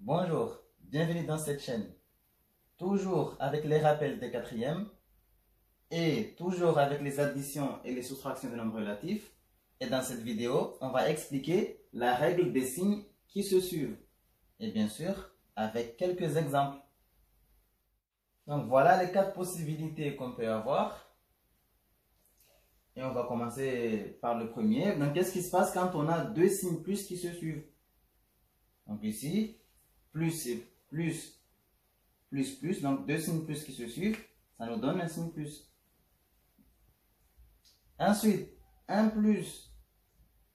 Bonjour, bienvenue dans cette chaîne. Toujours avec les rappels des quatrièmes et toujours avec les additions et les soustractions de nombres relatifs. Et dans cette vidéo, on va expliquer la règle des signes qui se suivent. Et bien sûr, avec quelques exemples. Donc voilà les 4 possibilités qu'on peut avoir. Et on va commencer par le premier. Donc qu'est-ce qui se passe quand on a deux signes plus qui se suivent? Donc ici, plus et plus, plus, donc deux signes plus qui se suivent, ça nous donne un signe plus. Ensuite, un plus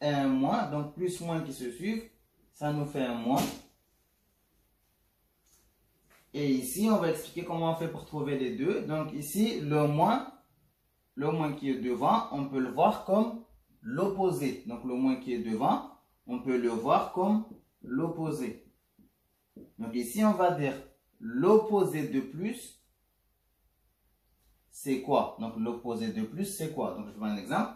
et un moins, donc plus moins qui se suivent, ça nous fait un moins. Et ici, on va expliquer comment on fait pour trouver les deux. Donc ici, le moins qui est devant, on peut le voir comme l'opposé. Donc le moins qui est devant, on peut le voir comme l'opposé. Donc ici, on va dire l'opposé de plus, c'est quoi? Donc l'opposé de plus, c'est quoi? Donc je vois un exemple.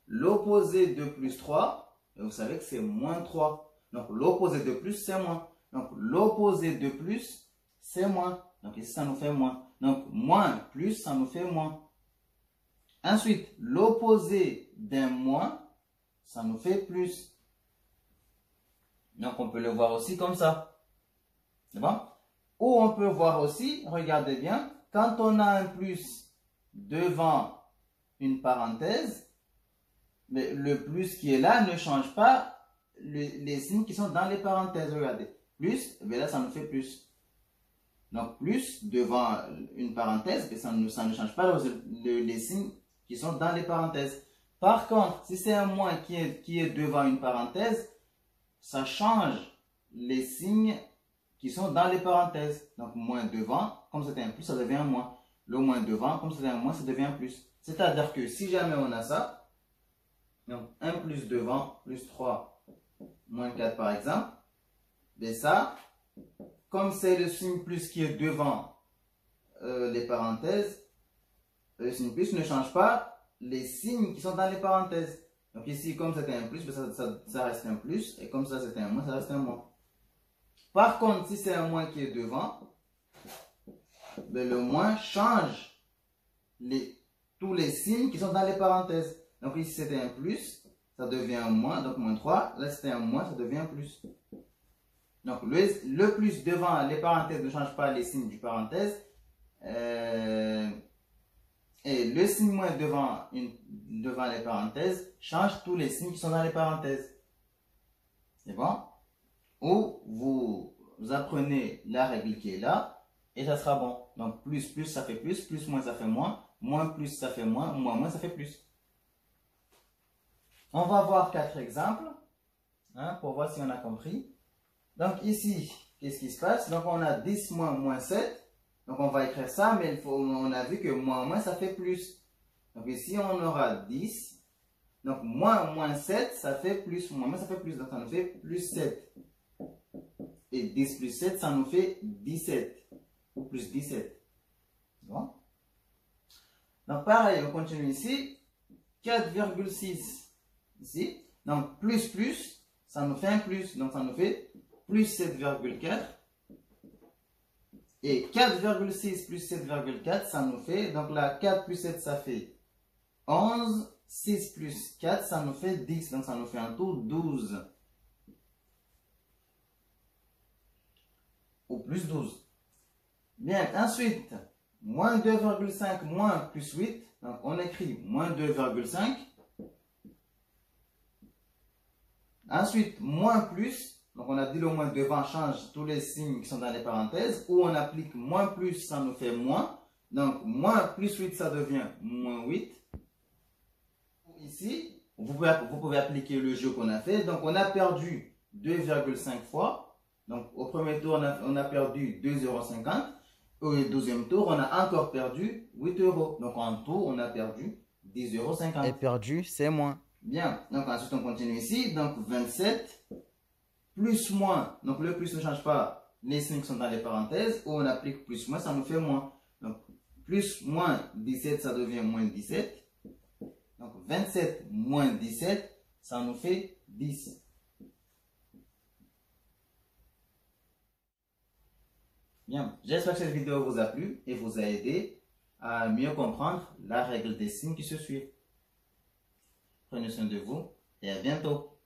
L'opposé de plus 3, et vous savez que c'est moins 3. Donc l'opposé de plus, c'est moins. Donc l'opposé de plus, c'est moins. Donc ici, ça nous fait moins. Donc moins plus, ça nous fait moins. Ensuite, l'opposé d'un moins, ça nous fait plus. Donc on peut le voir aussi comme ça. C'est bon? Ou on peut voir aussi, regardez bien, quand on a un plus devant une parenthèse, mais le plus qui est là ne change pas les signes qui sont dans les parenthèses. Regardez. Plus, mais là ça nous fait plus. Donc plus devant une parenthèse, ça ne change pas les signes qui sont dans les parenthèses. Par contre, si c'est un moins qui est devant une parenthèse, ça change les signes qui sont dans les parenthèses. Donc moins devant, comme c'était un plus, ça devient un moins. Le moins devant, comme c'était un moins, ça devient un plus. C'est-à-dire que si jamais on a ça, donc 1 plus devant, plus 3, moins 4 par exemple, et ça, comme c'est le signe plus qui est devant les parenthèses, le signe plus ne change pas les signes qui sont dans les parenthèses. Donc ici, comme c'était un plus, ça reste un plus, et comme ça c'était un moins, ça reste un moins. Par contre, si c'est un moins qui est devant, le moins change tous les signes qui sont dans les parenthèses. Donc ici c'était un plus, ça devient un moins, donc moins 3. Là c'était un moins, ça devient un plus. Donc le plus devant les parenthèses ne change pas les signes du parenthèse. Et le signe moins devant les parenthèses change tous les signes qui sont dans les parenthèses. C'est bon? Ou vous apprenez la règle qui est là et ça sera bon. Donc plus ça fait plus moins ça fait moins plus ça fait moins ça fait plus. On va voir 4 exemples pour voir si on a compris. Donc ici, qu'est-ce qui se passe? Donc on a 10 moins 7. Donc on va écrire ça, mais on a vu que moins ça fait plus. Donc ici on aura 10. Donc moins 7, ça fait plus. Moins ça fait plus. Donc ça nous fait plus 7. Et 10 plus 7, ça nous fait 17. Ou plus 17. Bon. Donc pareil, on continue ici. 4,6. Ici. Donc plus, ça nous fait un plus. Donc ça nous fait plus 7,4. Et 4,6 plus 7,4, ça nous fait, donc là, 4 plus 7, ça fait 11. 6 plus 4, ça nous fait 10. Donc ça nous fait en tout 12. Ou plus 12. Bien, ensuite, moins 2,5 moins plus 8. Donc on écrit moins 2,5. Ensuite, moins plus. Donc on a dit le moins devant change tous les signes qui sont dans les parenthèses. Ou on applique moins plus, ça nous fait moins. Donc moins plus 8, ça devient moins 8. Ici, vous pouvez appliquer le jeu qu'on a fait. Donc on a perdu 2,5 fois. Donc au premier tour, on a perdu 2,50 €. Au deuxième tour, on a encore perdu 8 €. Donc en tout, on a perdu 10,50 €. Et perdu, c'est moins. Bien, donc ensuite on continue ici. Donc 27 plus moins. Donc le plus ne change pas les signes qui sont dans les parenthèses. Ou on applique plus moins, ça nous fait moins. Donc plus moins 17, ça devient moins 17. Donc 27 moins 17, ça nous fait 10. Bien, j'espère que cette vidéo vous a plu et vous a aidé à mieux comprendre la règle des signes qui se suivent. Prenez soin de vous et à bientôt.